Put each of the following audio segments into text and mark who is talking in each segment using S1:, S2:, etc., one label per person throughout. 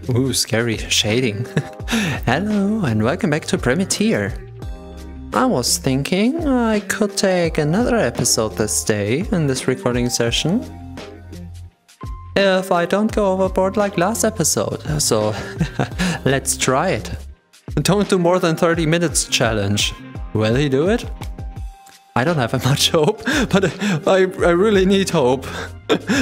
S1: Ooh, scary shading. Hello and welcome back to Primitier. I was thinking I could take another episode this day in this recording session if I don't go overboard like last episode. So let's try it. Don't do more than 30 minutes challenge. Will he do it? I don't have much hope, but I really need hope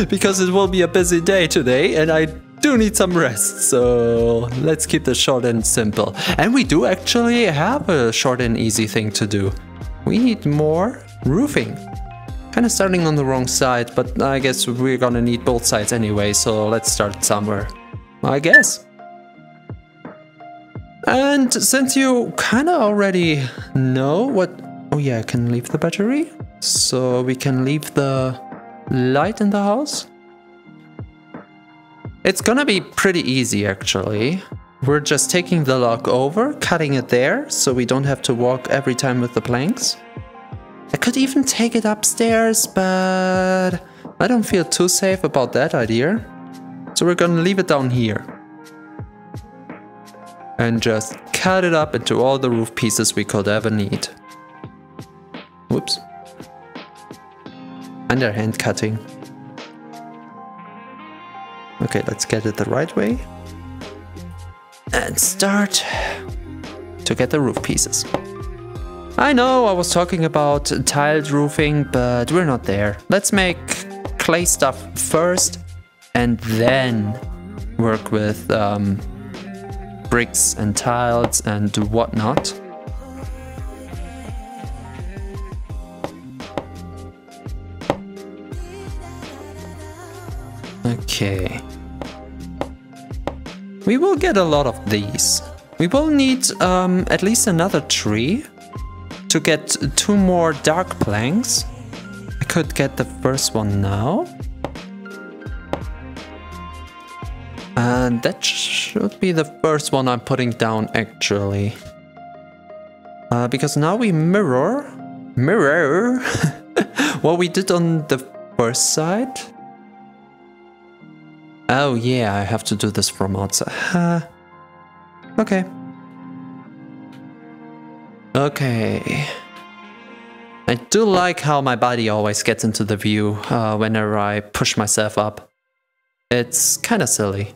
S1: because it will be a busy day today and I do need some rest, so let's keep this short and simple. And we do actually have a short and easy thing to do. We need more roofing. Kind of starting on the wrong side, but I guess we're gonna need both sides anyway, so let's start somewhere, I guess. And since you kind of already know what... Oh yeah, I can leave the battery, so we can leave the light in the house. It's gonna be pretty easy actually. We're just taking the log over, cutting it there, so we don't have to walk every time with the planks. I could even take it upstairs, but I don't feel too safe about that idea. So we're gonna leave it down here. And just cut it up into all the roof pieces we could ever need. Whoops. Underhand cutting. Okay, let's get it the right way. And start to get the roof pieces. I know I was talking about tiled roofing, but we're not there. Let's make clay stuff first and then work with bricks and tiles and whatnot. Okay. We will get a lot of these. We will need at least another tree to get 2 more dark planks. I could get the first one now. And that should be the first one I'm putting down actually. Because now we mirror what we did on the first side. Oh yeah, I have to do this from outside. Okay. Okay. I do like how my body always gets into the view whenever I push myself up. It's kind of silly.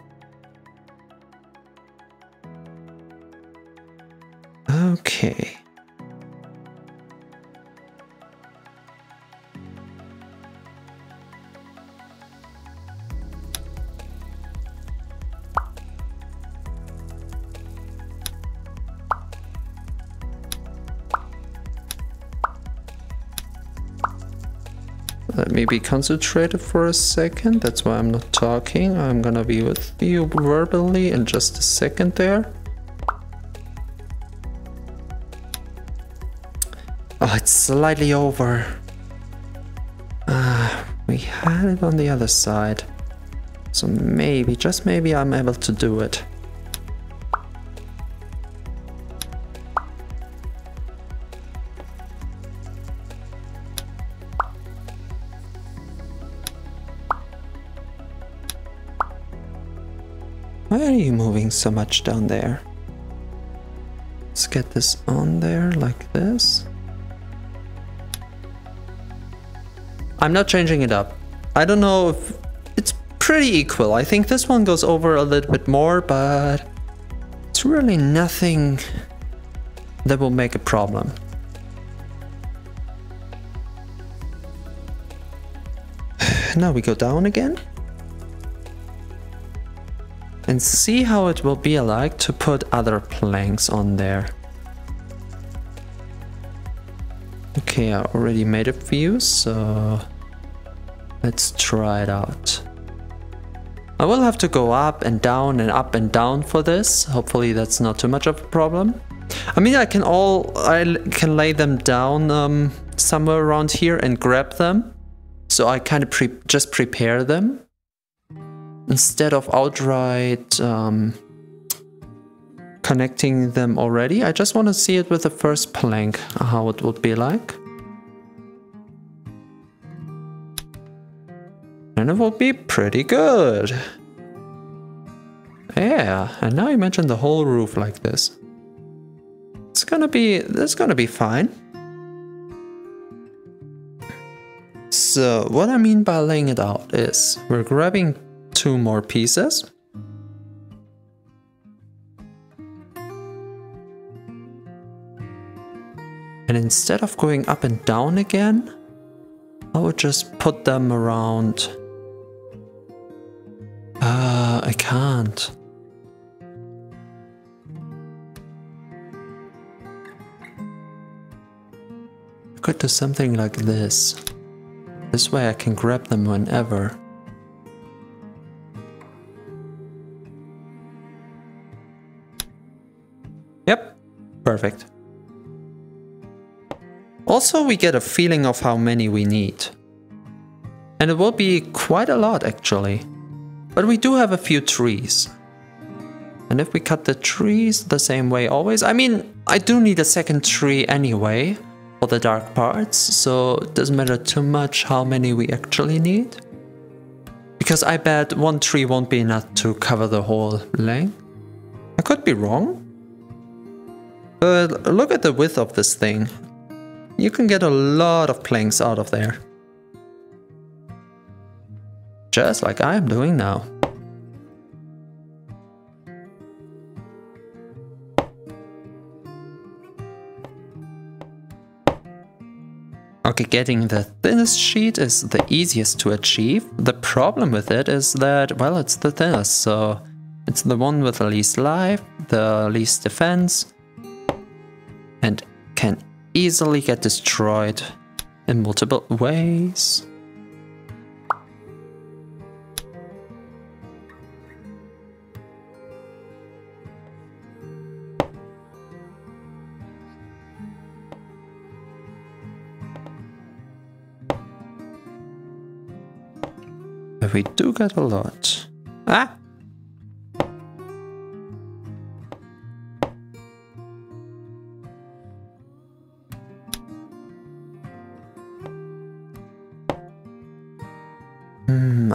S1: Okay. Let me be concentrated for a second. That's why I'm not talking. I'm gonna be with you verbally in just a second there. Oh, it's slightly over. We had it on the other side. So maybe, just maybe I'm able to do it. Why are you moving so much down there? Let's get this on there like this. I'm not changing it up. I don't know if it's pretty equal. I think this one goes over a little bit more, but it's really nothing that will make a problem. Now we go down again. And see how it will be like to put other planks on there. Okay, I already made a few, so let's try it out. I will have to go up and down for this. Hopefully that's not too much of a problem. I mean, I can lay them down somewhere around here and grab them. So I kind of just prepare them. Instead of outright connecting them already, I just want to see it with the first plank, how it would be like. And it will be pretty good. Yeah, and now imagine the whole roof like this. It's gonna be fine. So what I mean by laying it out is we're grabbing 2 more pieces. And instead of going up and down again, I would just put them around. I can't. I could do something like this. This way I can grab them whenever. Yep, perfect. Also, we get a feeling of how many we need. And it will be quite a lot actually. But we do have a few trees. And if we cut the trees the same way always, I mean, I do need a second tree anyway for the dark parts, so it doesn't matter too much how many we actually need. Because I bet 1 tree won't be enough to cover the whole length. I could be wrong. But look at the width of this thing. You can get a lot of planks out of there. Just like I am doing now. Okay, getting the thinnest sheet is the easiest to achieve. The problem with it is that, well, it's the thinnest, so it's the one with the least life, the least defense, and can easily get destroyed in multiple ways. But we do get a lot. Ah!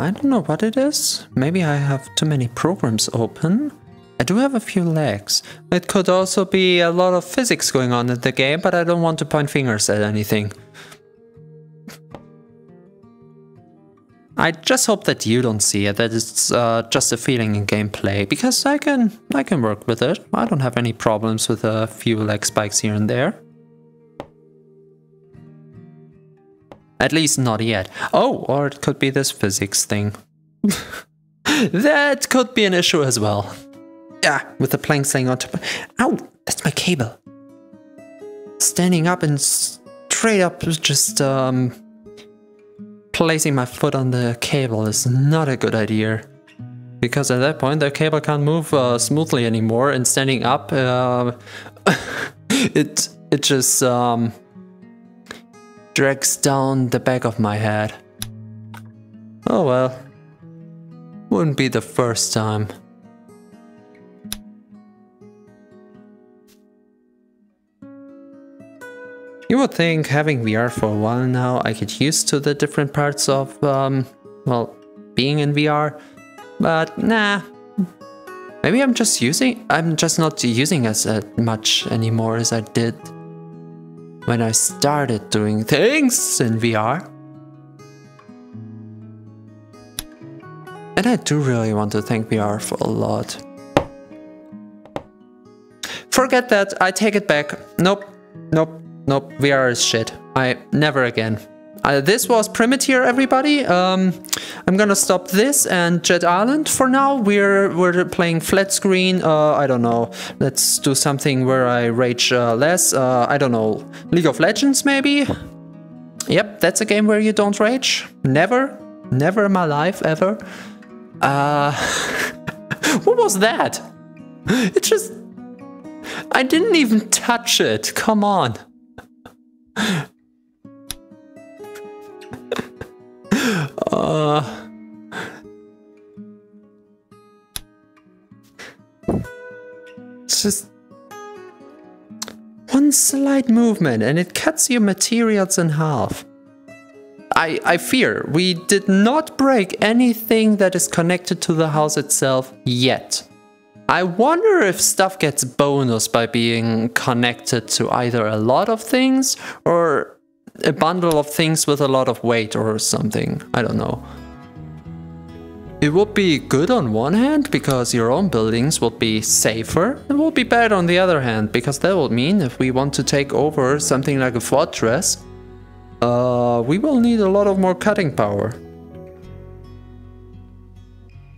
S1: I don't know what it is. Maybe I have too many programs open. I do have a few lags. It could also be a lot of physics going on in the game, but I don't want to point fingers at anything. I just hope that you don't see it, that it's just a feeling in gameplay, because I can work with it. I don't have any problems with a few lag spikes here and there. At least not yet. Oh, or it could be this physics thing. That could be an issue as well. Yeah, with the plank staying on top. Ow, that's my cable. Standing up and straight up, just placing my foot on the cable is not a good idea. Because at that point the cable can't move smoothly anymore, and standing up, it just drags down the back of my head. Oh well, wouldn't be the first time. You would think, having VR for a while now, I get used to the different parts of, well, being in VR, but nah. Maybe I'm just not using as much anymore as I did when I started doing things in VR. And I do really want to thank VR for a lot. Forget that, I take it back. Nope, nope, nope, VR is shit. Never again. This was Primitier, everybody. I'm gonna stop this and Jet Island for now. We're playing flat screen. I don't know. Let's do something where I rage less. I don't know. League of Legends, maybe? Yep, that's a game where you don't rage. Never. Never in my life, ever. What was that? It just... I didn't even touch it. Come on. It's just one slight movement and it cuts your materials in half. I fear we did not break anything that is connected to the house itself yet. I wonder if stuff gets bonus by being connected to either a lot of things or a bundle of things with a lot of weight or something. I don't know. It would be good on one hand because your own buildings would be safer. It would be bad on the other hand because that would mean if we want to take over something like a fortress, we will need a lot of more cutting power.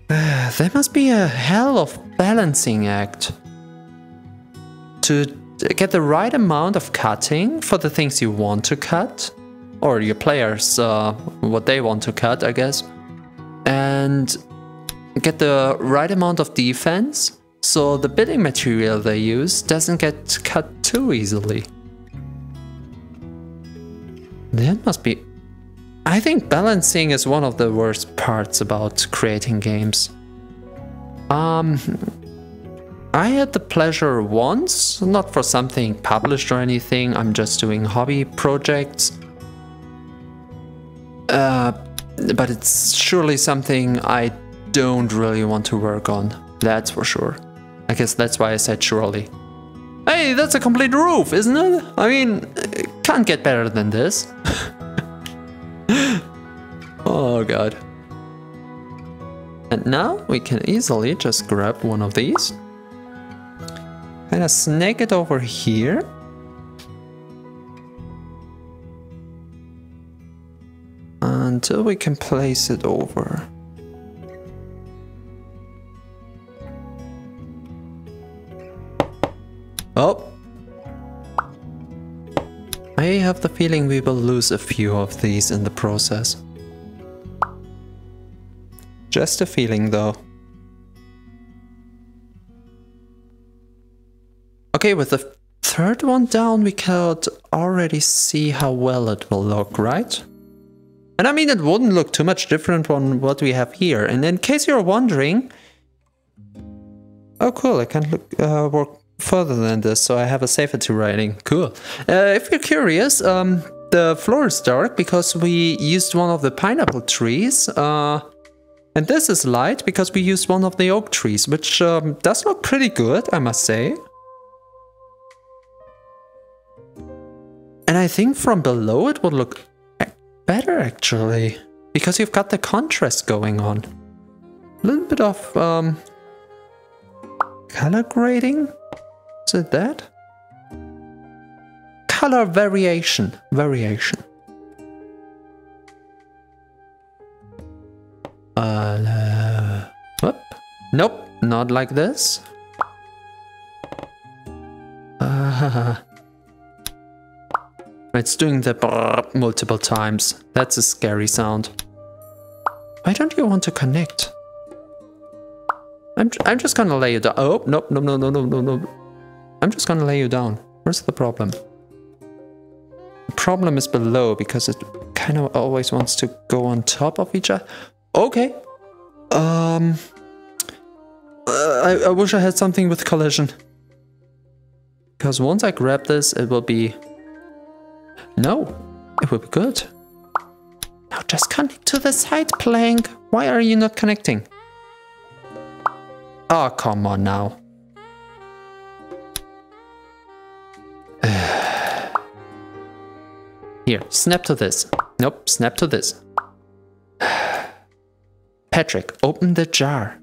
S1: There must be a hell of balancing act to get the right amount of cutting for the things you want to cut, or your players, what they want to cut, I guess, and get the right amount of defense so the building material they use doesn't get cut too easily. That must be... I think balancing is one of the worst parts about creating games. I had the pleasure once, not for something published or anything, I'm just doing hobby projects. But it's surely something I don't really want to work on, that's for sure. I guess that's why I said surely. Hey, that's a complete roof, isn't it? I mean, it can't get better than this. Oh god. And now we can easily just grab one of these. Kind of snake it over here. Until we can place it over. Oh! I have the feeling we will lose a few of these in the process. Just a feeling though. Okay, with the third one down we could already see how well it will look, right? And I mean, it wouldn't look too much different from what we have here. And in case you're wondering... Oh cool, I can work further than this, so I have a safety rating. Cool. If you're curious, the floor is dark because we used one of the pineapple trees. And this is light because we used one of the oak trees, which does look pretty good, I must say. And I think from below it would look better actually, because you've got the contrast going on. A little bit of color grading, is it that? Color variation. Whoop. Nope, not like this. It's doing the brrr multiple times. That's a scary sound. Why don't you want to connect? I'm just gonna lay you down. Oh, no. I'm just gonna lay you down. Where's the problem? The problem is below because it kind of always wants to go on top of each other. Okay. I wish I had something with collision. Because once I grab this, it will be... No, it will be good. Now just connect to the side plank. Why are you not connecting? Oh, come on now. Here, snap to this. Nope, snap to this. Patrick, open the jar.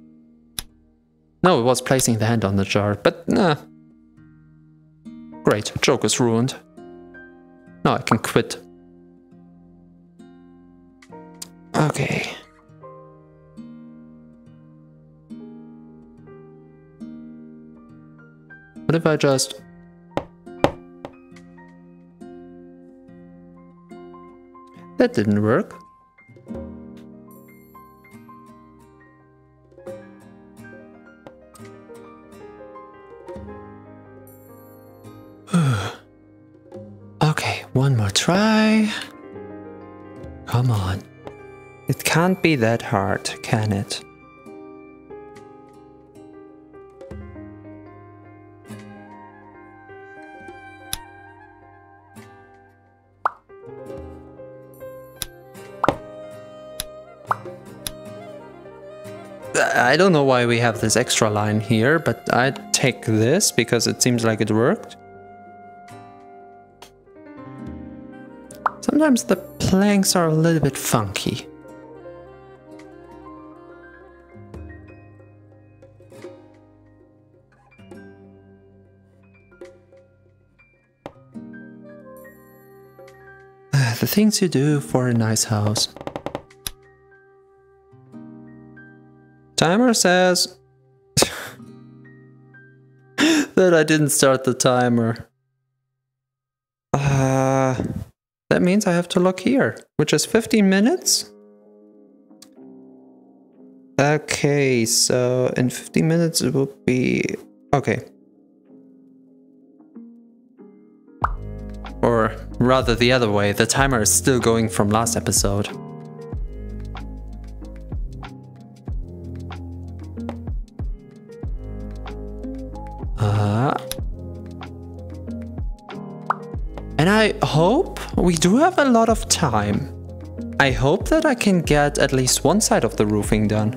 S1: No, it was placing the hand on the jar, but nah. Great, joke is ruined. Now I can quit. Okay. What if I just... That didn't work. Okay, one more try. Come on. It can't be that hard, can it? I don't know why we have this extra line here, but I take this because it seems like it worked. Sometimes the planks are a little bit funky. The things you do for a nice house. Timer says that I didn't start the timer. That means I have to look here, which is 15 minutes. Okay, so in 15 minutes it will be... okay. Or rather the other way, the timer is still going from last episode. And I hope we do have a lot of time. I hope that I can get at least one side of the roofing done.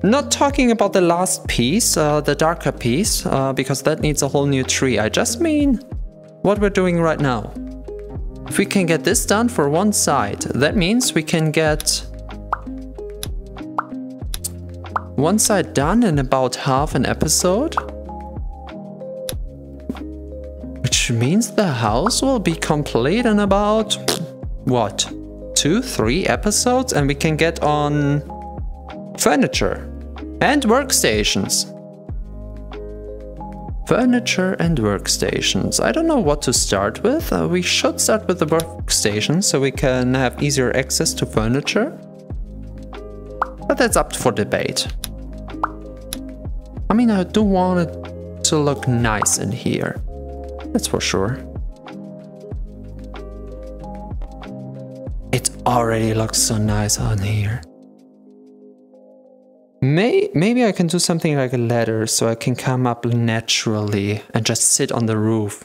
S1: Not talking about the last piece, the darker piece, because that needs a whole new tree. I just mean what we're doing right now. If we can get this done for one side, that means we can get one side done in about half an episode. Which means the house will be complete in about, what, 2-3 episodes, and we can get on furniture and workstations. Furniture and workstations. I don't know what to start with. We should start with the workstations so we can have easier access to furniture. But that's up for debate. I mean, I do want it to look nice in here. That's for sure. It already looks so nice on here. Maybe I can do something like a ladder so I can come up naturally and just sit on the roof.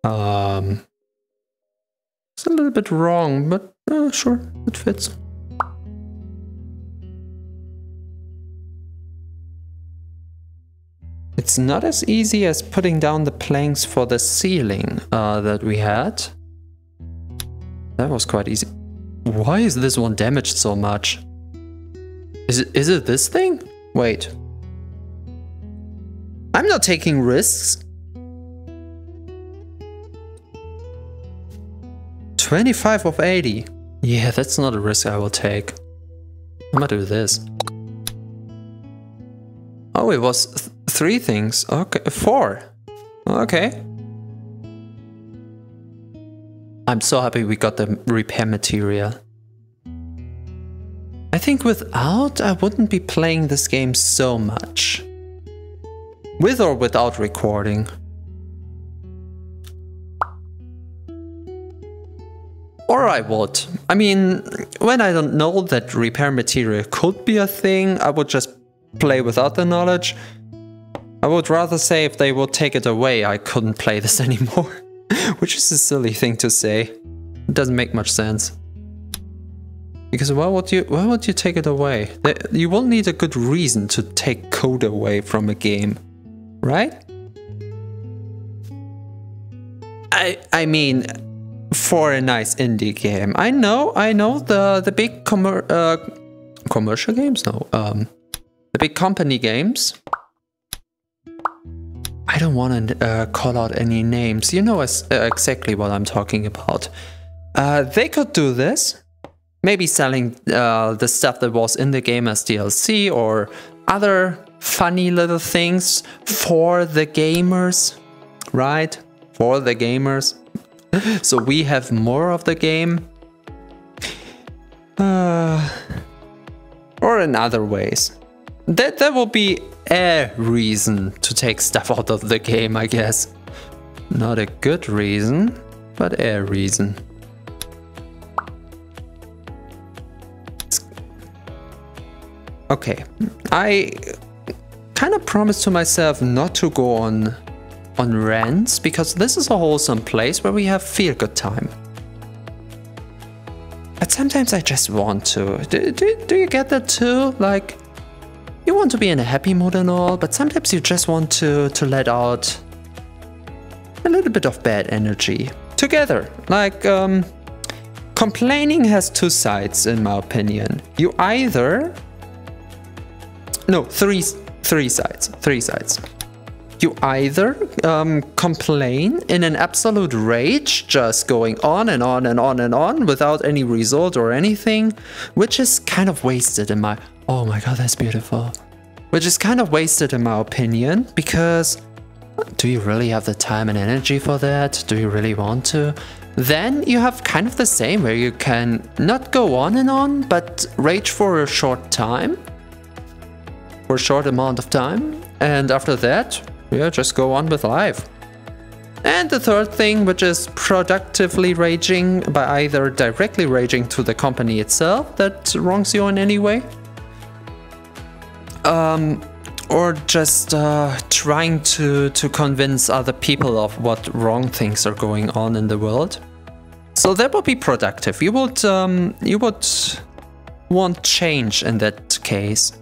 S1: It's a little bit wrong, but sure, it fits. It's not as easy as putting down the planks for the ceiling that we had. That was quite easy. Why is this one damaged so much? Is it this thing? Wait. I'm not taking risks. 25 of 80. Yeah, that's not a risk I will take. I'm gonna do this. Oh, it was 3 things. Okay, 4. Okay. I'm so happy we got the repair material. I think without, I wouldn't be playing this game so much. With or without recording. Or I would. I mean, when I don't know that repair material could be a thing, I would just play without the knowledge. I would rather say if they would take it away, I couldn't play this anymore. Which is a silly thing to say. It doesn't make much sense. Because why would you take it away? You will need a good reason to take code away from a game, right? I mean, for a nice indie game. I know the big commercial games? No, the big company games. I don't want to call out any names. You know exactly what I'm talking about. They could do this. Maybe selling the stuff that was in the game as DLC or other funny little things for the gamers, right? For the gamers. So we have more of the game. Or in other ways. That will be a reason to take stuff out of the game, I guess. Not a good reason, but a reason. Okay, I kind of promised to myself not to go on rants, because this is a wholesome place where we have feel-good time. but sometimes I just want to. Do you get that too? Like, you want to be in a happy mood and all, but sometimes you just want to let out a little bit of bad energy together. Like, complaining has two sides, in my opinion. You either... No, three sides. You either complain in an absolute rage, just going on and on and on and on without any result or anything, which is kind of wasted in my... Oh my god, that's beautiful. Which is kind of wasted in my opinion, because do you really have the time and energy for that? Do you really want to? Then you have kind of the same, where you can not go on and on, but rage for a short time. For a short amount of time. And after that, yeah, just go on with life. And the third thing, which is productively raging, by either directly raging to the company itself that wrongs you in any way, or just trying to convince other people of what wrong things are going on in the world. So that would be productive. You would want change in that case.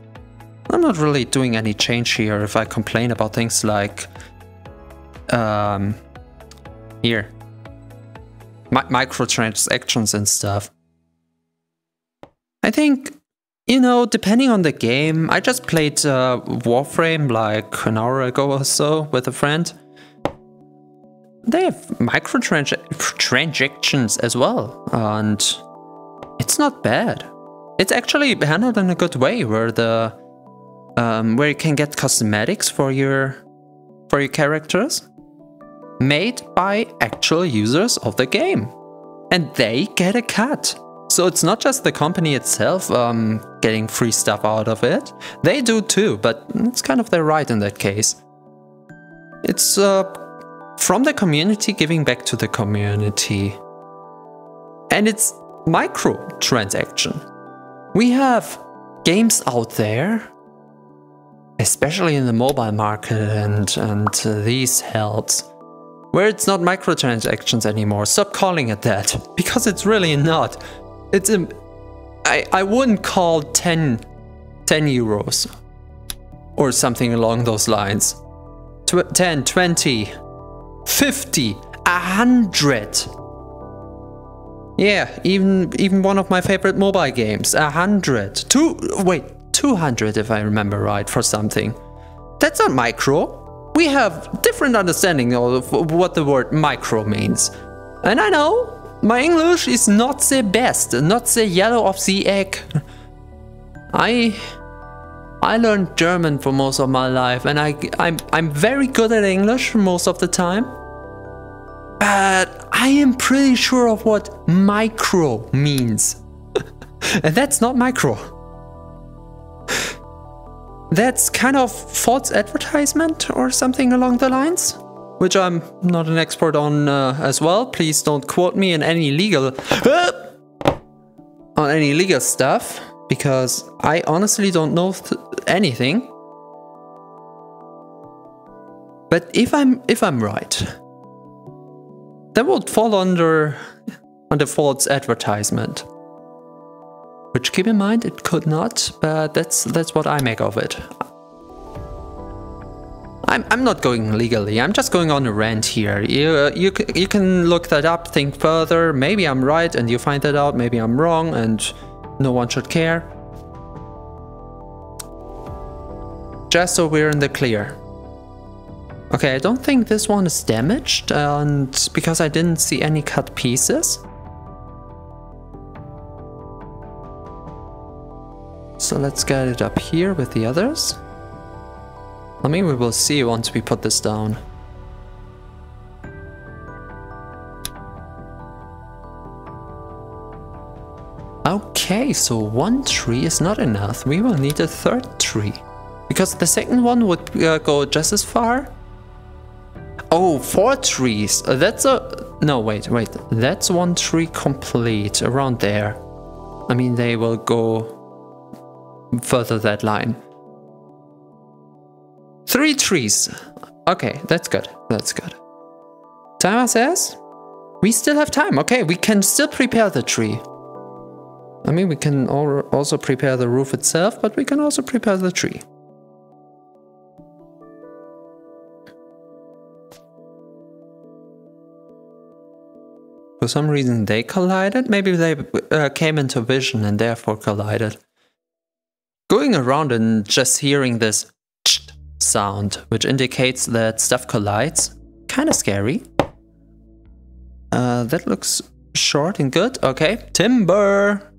S1: I'm not really doing any change here if I complain about things like here, microtransactions and stuff. I think, you know, depending on the game, I just played Warframe like an hour ago or so with a friend. They have microtransactions as well, and it's not bad. It's actually handled in a good way, where the where you can get cosmetics for your characters made by actual users of the game, and they get a cut. So it's not just the company itself getting free stuff out of it. They do too, but it's kind of their right in that case. It's from the community giving back to the community. And it's microtransaction. We have games out there, especially in the mobile market and these helps, where it's not microtransactions anymore. Stop calling it that, because it's really not. It's I wouldn't call 10 euros or something along those lines. 10, 20, 50, 100. Yeah, even one of my favorite mobile games, 100. 200 if I remember right, for something. That's not micro. We have different understanding of what the word micro means. And I know my English is not the best, not the yellow of the egg. I learned German for most of my life, and I'm very good at English most of the time. But I am pretty sure of what micro means. And that's not micro. That's kind of false advertisement or something along the lines, which I'm not an expert on as well. Please don't quote me in any legal stuff, because I honestly don't know anything. But if I'm right, that would fall under false advertisement. Which, keep in mind, it could not, but that's what I make of it. I'm not going legally, I'm just going on a rant here. You can look that up, think further. Maybe I'm right and you find that out, maybe I'm wrong and no one should care. Just so we're in the clear. Okay, I don't think this one is damaged, and because I didn't see any cut pieces. So let's get it up here with the others. I mean, we will see once we put this down. Okay, so one tree is not enough. We will need a third tree, because the second one would go just as far. Oh, 4 trees. That's a... No, wait. That's one tree complete around there. I mean, they will go further that line. 3 trees. Okay, that's good. That's good. Timer says we still have time. Okay, we can still prepare the tree. I mean, we can also prepare the roof itself, but we can also prepare the tree. For some reason they collided. Maybe they came into vision and therefore collided. Going around and just hearing this sound, which indicates that stuff collides, kind of scary. That looks short and good. Okay, timber.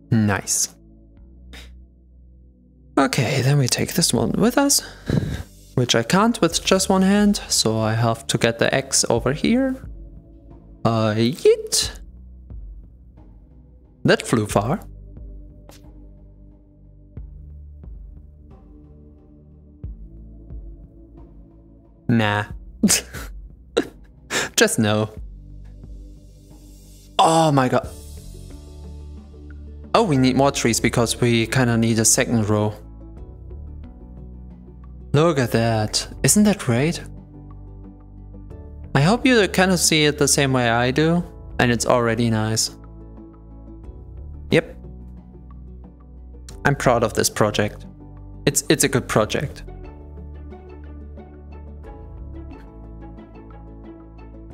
S1: Nice. Okay, then we take this one with us, which I can't with just one hand, so I have to get the X over here. Yeet. That flew far. Nah. Just no. Oh my god. Oh, we need more trees because we kind of need a second row. Look at that. Isn't that great? I hope you kind of see it the same way I do, and it's already nice. Yep. I'm proud of this project. It's a good project.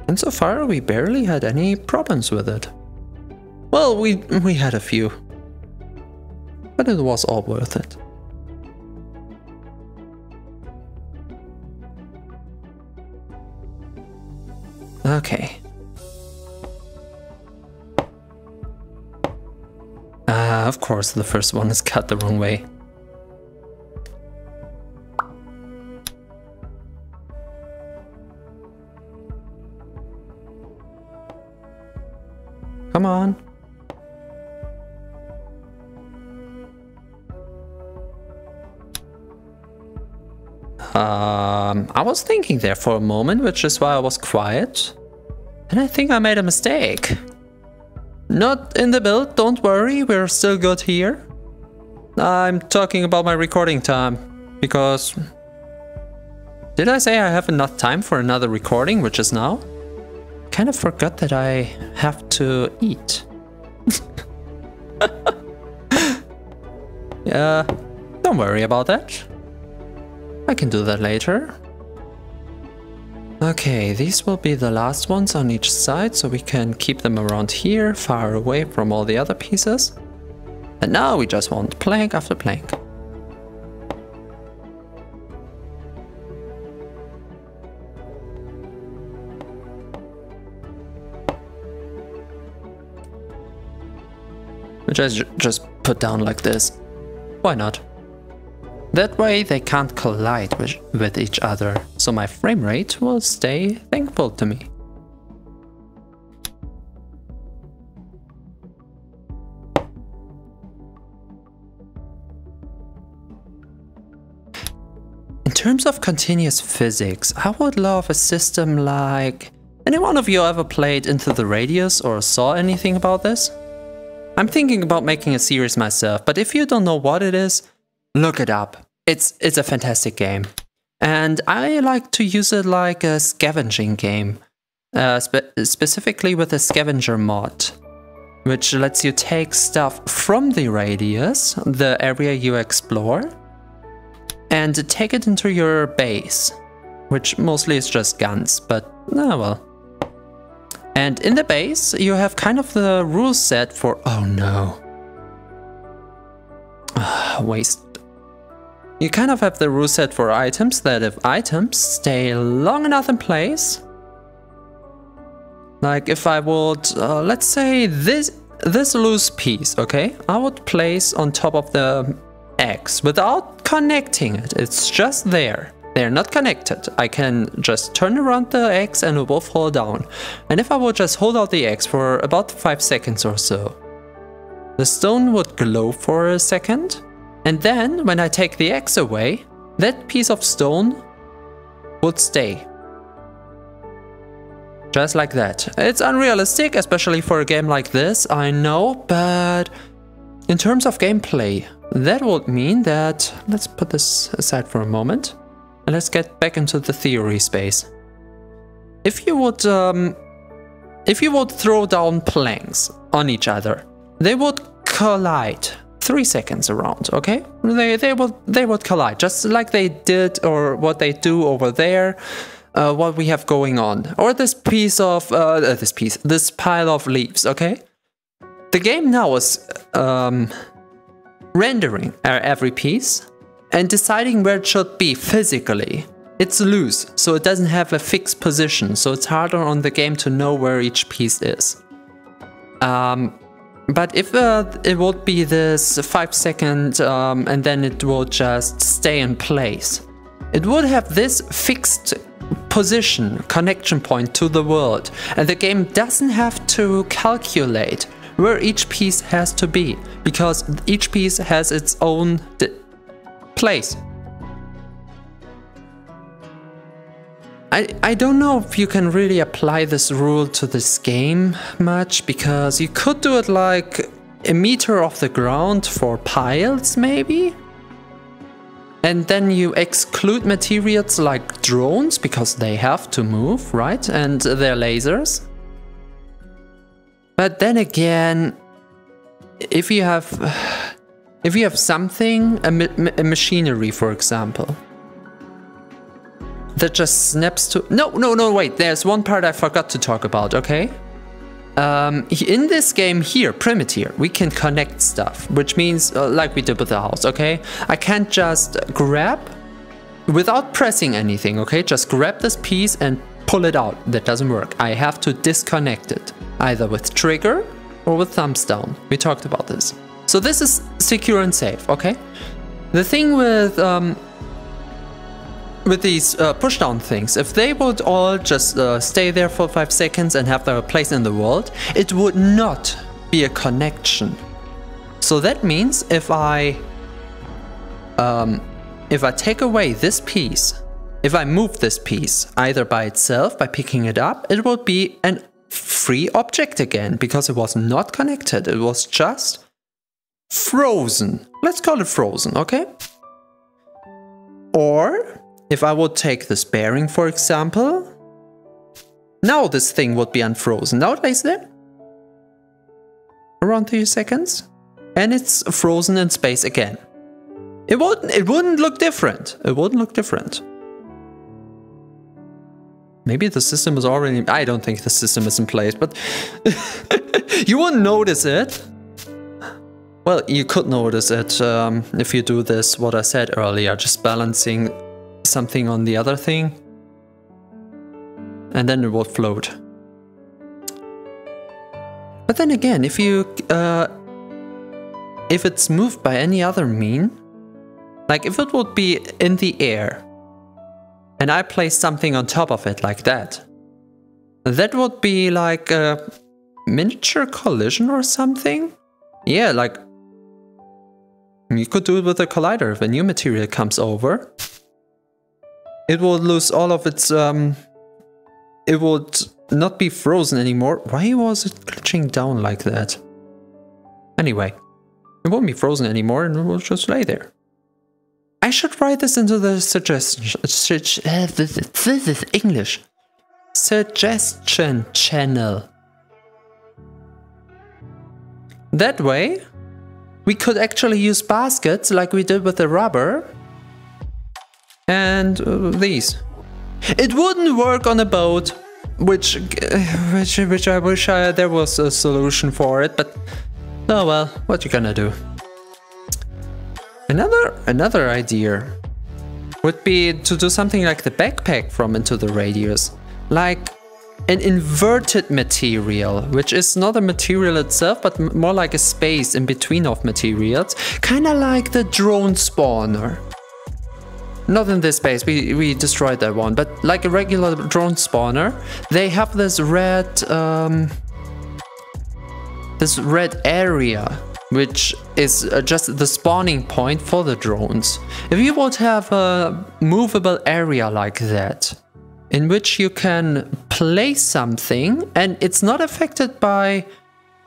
S1: And so far we barely had any problems with it. Well, we had a few. But it was all worth it. Okay. Of course the first one is cut the wrong way. Come on. I was thinking there for a moment, which is why I was quiet. And I think I made a mistake. Not in the build, don't worry, we're still good here. I'm talking about my recording time, because... Did I say I have enough time for another recording, which is now? Kind of forgot that I have to eat. Yeah, don't worry about that. I can do that later. Okay, these will be the last ones on each side, so we can keep them around here, far away from all the other pieces. And now we just want plank after plank. Which I just put down like this. Why not? That way they can't collide with each other, so my frame rate will stay thankful to me. In terms of continuous physics, I would love a system like... Any one of you ever played Into the Radius or saw anything about this? I'm thinking about making a series myself, but if you don't know what it is, look it up. It's a fantastic game. And I like to use it like a scavenging game. Specifically with a scavenger mod, which lets you take stuff from the radius, the area you explore, and take it into your base, which mostly is just guns, but well. And in the base, you have kind of the rule set for... Oh no. Waste. You kind of have the rule set for items that if items stay long enough in place... Like if I would, let's say this loose piece, okay? I would place on top of the X without connecting it. It's just there. They're not connected. I can just turn around the X and it will fall down. And if I would just hold out the X for about 5 seconds or so, the stone would glow for a second. And then when I take the X away, that piece of stone would stay. Just like that. It's unrealistic, especially for a game like this, I know, but in terms of gameplay, that would mean that... Let's put this aside for a moment. And let's get back into the theory space. If you would if you would throw down planks on each other, they would collide 3 seconds around, okay? They would collide, just like they did, or what they do over there, what we have going on. Or this piece of, this pile of leaves, okay? The game now is rendering every piece and deciding where it should be physically. It's loose, so it doesn't have a fixed position, so it's harder on the game to know where each piece is. But if it would be this 5 second and then it will just stay in place, it would have this fixed position, connection point to the world, and the game doesn't have to calculate where each piece has to be, because each piece has its own place. I don't know if you can really apply this rule to this game much, because you could do it like a meter off the ground for piles maybe? And then you exclude materials like drones, because they have to move, right? And their lasers. But then again, if you have something, a machinery for example, that just snaps to... No, wait, there's one part I forgot to talk about, okay? In this game here, Primitier, we can connect stuff, which means, like we did with the house, okay? I can't just grab, without pressing anything, okay? Just grab this piece and pull it out. That doesn't work. I have to disconnect it, either with trigger or with thumbs down. We talked about this. So this is secure and safe, okay? The thing with these push-down things, if they would all just stay there for 5 seconds and have their place in the world, it would not be a connection. So that means if I take away this piece, if I move this piece either by itself, by picking it up, it would be a free object again, because it was not connected. It was just frozen. Let's call it frozen, okay? Or if I would take this bearing, for example, now this thing would be unfrozen. Now it lays there around 3 seconds, and it's frozen in space again. It wouldn't look different. It wouldn't look different. Maybe the system is already... I don't think the system is in place, but you wouldn't notice it. Well, you could notice it if you do this, what I said earlier, just balancing something on the other thing, and then it will float. But then again, if it's moved by any other mean, like if it would be in the air and I place something on top of it like that, that would be like a miniature collision or something. Yeah, like you could do it with a collider. If a new material comes over, it will lose all of its, it would not be frozen anymore. Why was it glitching down like that? Anyway, it won't be frozen anymore and it will just lay there. I should write this into the suggestion channel. That way, we could actually use baskets like we did with the rubber. And these. It wouldn't work on a boat, which I wish there was a solution for it, but oh well, what you gonna do? Another idea would be to do something like the backpack from Into the Radius, like an inverted material, which is not a material itself, but more like a space in between of materials, kind of like the drone spawner. Not in this space, we destroyed that one, but like a regular drone spawner, they have this red area, which is just the spawning point for the drones. If you would have a movable area like that, in which you can place something and it's not affected by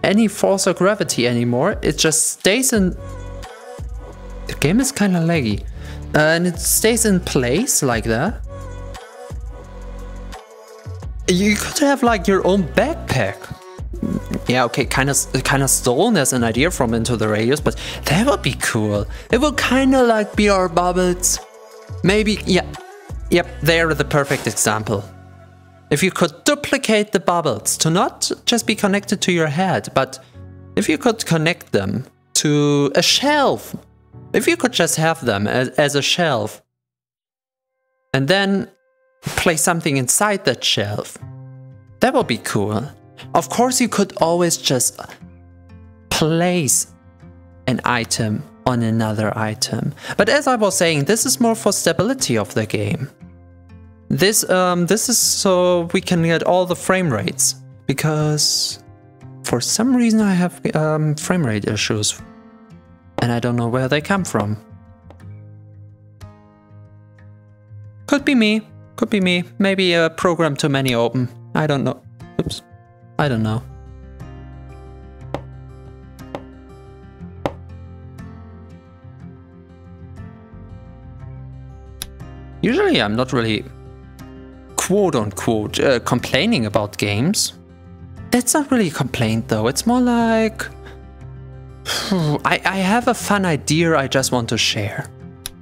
S1: any force or gravity anymore, it just stays in... The game is kind of laggy. And it stays in place like that. You could have like your own backpack. Yeah, okay, kind of stolen as an idea from Into the Radius, but that would be cool. It would kind of like be our bubbles. Maybe, yeah, yep, they're the perfect example. If you could duplicate the bubbles to not just be connected to your head, but if you could connect them to a shelf, if you could just have them as a shelf, and then place something inside that shelf, that would be cool. Of course, you could always just place an item on another item. But as I was saying, this is more for stability of the game. This is so we can get all the frame rates, because for some reason I have frame rate issues and I don't know where they come from. Could be me, could be me. Maybe a program too many open. I don't know. Oops. I don't know. Usually I'm not really quote-unquote complaining about games. That's not really a complaint though, it's more like I have a fun idea I just want to share.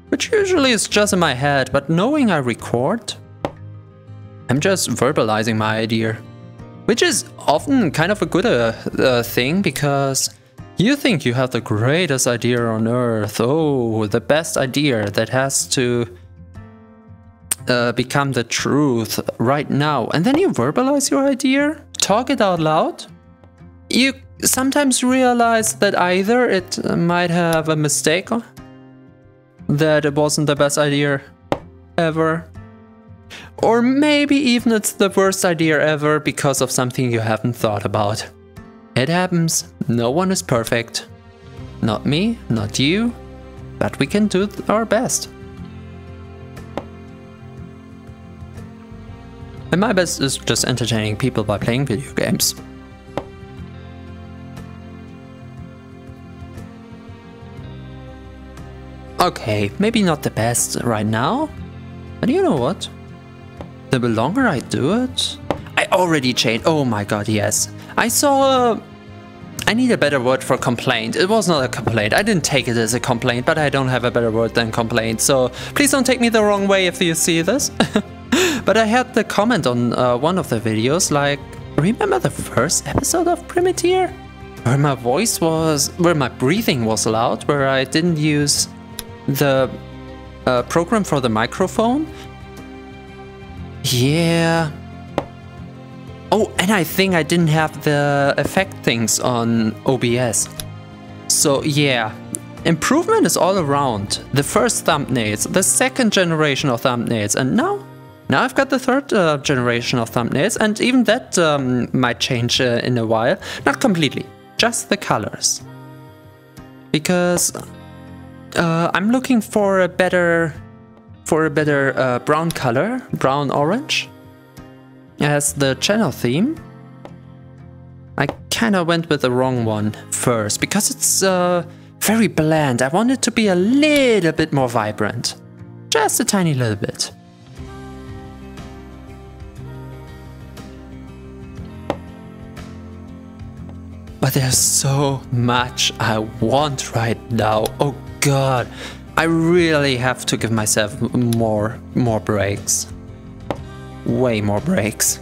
S1: Which usually is just in my head, but knowing I record, I'm just verbalizing my idea. Which is often kind of a good thing, because you think you have the greatest idea on earth, oh, the best idea that has to become the truth right now, and then you verbalize your idea, talk it out loud. You sometimes realize that either it might have a mistake, that it wasn't the best idea ever, or maybe even it's the worst idea ever because of something you haven't thought about. It happens, no one is perfect. Not me, not you, but we can do our best. And my best is just entertaining people by playing video games. Okay, maybe not the best right now, but you know what? The longer I do it, I already changed. Oh my god, yes. I saw I need a better word for complaint. It was not a complaint. I didn't take it as a complaint, but I don't have a better word than complaint. So please don't take me the wrong way if you see this. But I had the comment on one of the videos, like, remember the first episode of Primitier? Where my voice was, where my breathing was loud, where I didn't use the program for the microphone? Yeah. Oh, and I think I didn't have the effect things on OBS. So yeah, improvement is all around. The first thumbnails, the second generation of thumbnails, and now I've got the third generation of thumbnails, and even that might change in a while. Not completely, just the colors. Because I'm looking for a better brown color, brown-orange, as the channel theme. I kinda went with the wrong one first, because it's very bland. I want it to be a little bit more vibrant. Just a tiny little bit. But there's so much I want right now. Oh god, I really have to give myself more breaks. Way more breaks.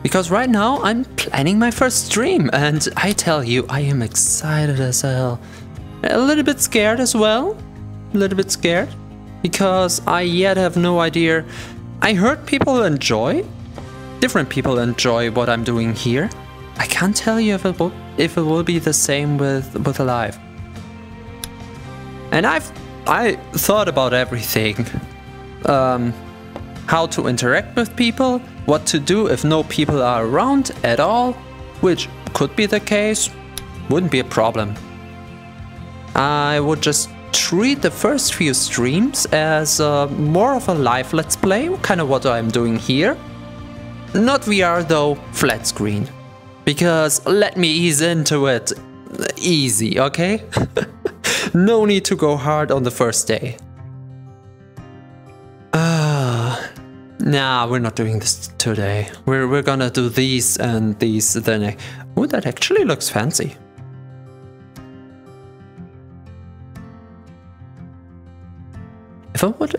S1: Because right now I'm planning my first stream, and I tell you, I am excited as hell. A little bit scared as well. A little bit scared. Because I yet have no idea. I heard people enjoy. Different people enjoy what I'm doing here. I can't tell you if it will be the same with live. And I thought about everything. How to interact with people, what to do if no people are around at all, which could be the case, wouldn't be a problem. I would just treat the first few streams as more of a live let's play, kind of what I'm doing here. Not VR though, flat screen. Because let me ease into it. Easy, okay? No need to go hard on the first day. Nah, we're not doing this today. We're gonna do these and these then. Oh, that actually looks fancy. If I would...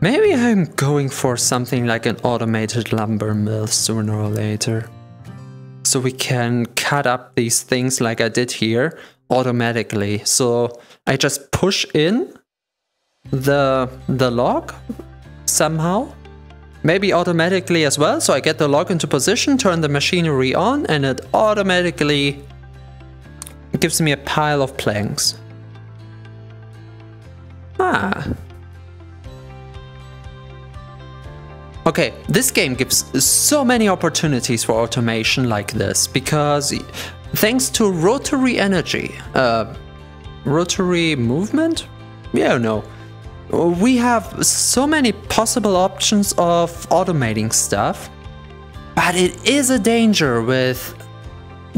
S1: Maybe I'm going for something like an automated lumber mill sooner or later. So we can cut up these things like I did here automatically. So I just push in the log somehow. Maybe automatically as well. So I get the log into position, turn the machinery on, and it automatically gives me a pile of planks. Ah. Okay, this game gives so many opportunities for automation like this, because thanks to rotary energy, rotary movement? Yeah, no. We have so many possible options of automating stuff, but it is a danger with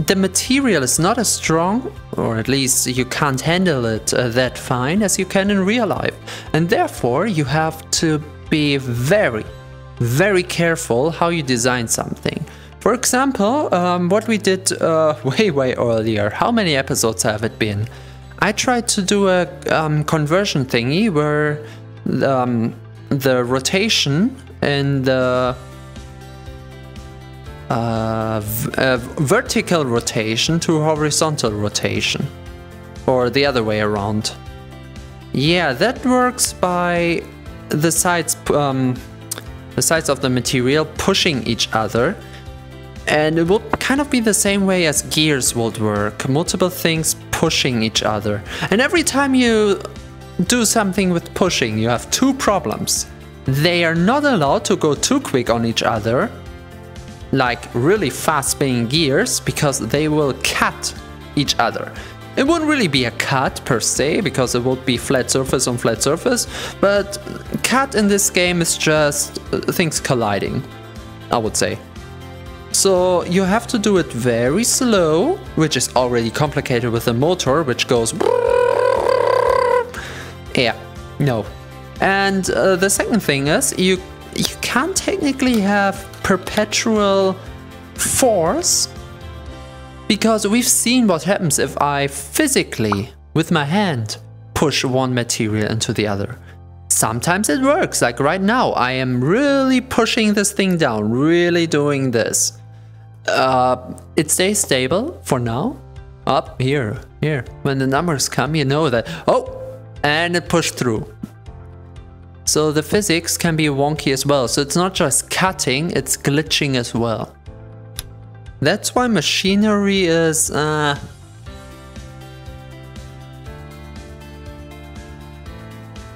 S1: the material is not as strong, or at least you can't handle it that fine as you can in real life. And therefore you have to be very careful how you design something. For example, what we did way earlier. How many episodes have it been? I tried to do a conversion thingy where the rotation and the vertical rotation to horizontal rotation, or the other way around. Yeah, that works by the sides of the material pushing each other, and it will kind of be the same way as gears would work, multiple things pushing each other. And every time you do something with pushing, you have two problems. They are not allowed to go too quick on each other, like really fast spinning gears, because they will cut each other. It wouldn't really be a cut per se, because it would be flat surface on flat surface, but cut in this game is just things colliding, I would say. So you have to do it very slow, which is already complicated with the motor, which goes... Yeah, no. And the second thing is, you can't technically have perpetual force, because we've seen what happens if I physically, with my hand, push one material into the other. Sometimes it works, like right now, I am really pushing this thing down, really doing this. It stays stable for now. Up here. When the numbers come, you know that, oh, and it pushed through. So the physics can be wonky as well. So it's not just cutting, it's glitching as well. That's why machinery is...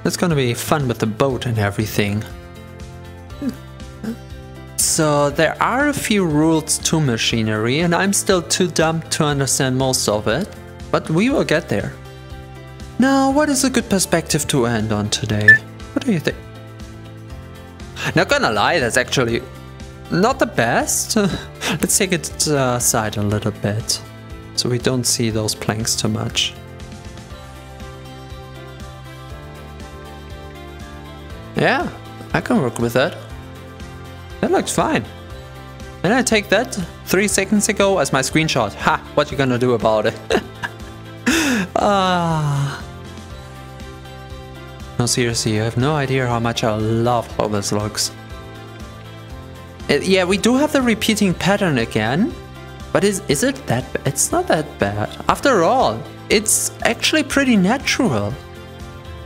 S1: It's gonna be fun with the boat and everything. So there are a few rules to machinery, and I'm still too dumb to understand most of it. But we will get there. Now, what is a good perspective to end on today? What do you think? Not gonna lie, that's actually not the best. Let's take it aside a little bit, so we don't see those planks too much. Yeah, I can work with that. That looks fine. And I take that 3 seconds ago as my screenshot. Ha! What you gonna do about it? No, seriously, you have no idea how much I love how this looks. Yeah, we do have the repeating pattern again, but is it that bad? It's not that bad. After all, it's actually pretty natural.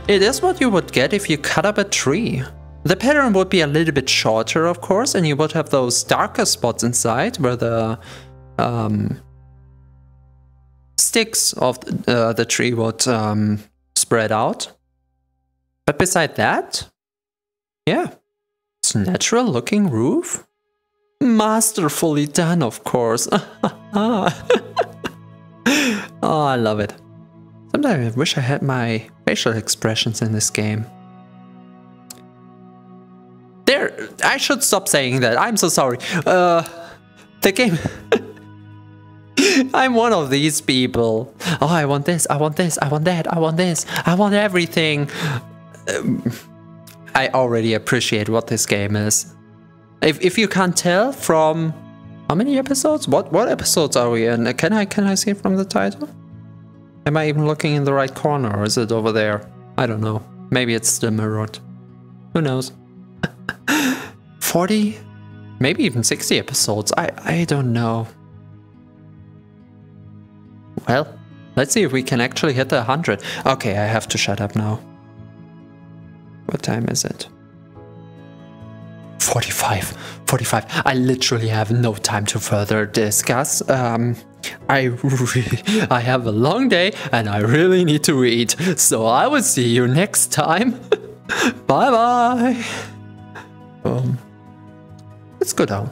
S1: It is what you would get if you cut up a tree. The pattern would be a little bit shorter, of course, and you would have those darker spots inside where the sticks of the tree would spread out. But beside that, yeah, it's a natural looking roof. Masterfully done, of course. Oh, I love it. Sometimes I wish I had my facial expressions in this game. There, I should stop saying that. I'm so sorry. The game... I'm one of these people. Oh, I want this, I want this, I want that, I want this, I want everything. I already appreciate what this game is. If you can't tell from how many episodes? What episodes are we in? Can I see it from the title? Am I even looking in the right corner, or is it over there? I don't know. Maybe it's still mirrored. Who knows? 40? Maybe even 60 episodes. I don't know. Well, let's see if we can actually hit the 100. Okay, I have to shut up now. What time is it? 45. I literally have no time to further discuss. I have a long day and I really need to eat. So I will see you next time. Bye bye. Let's go down.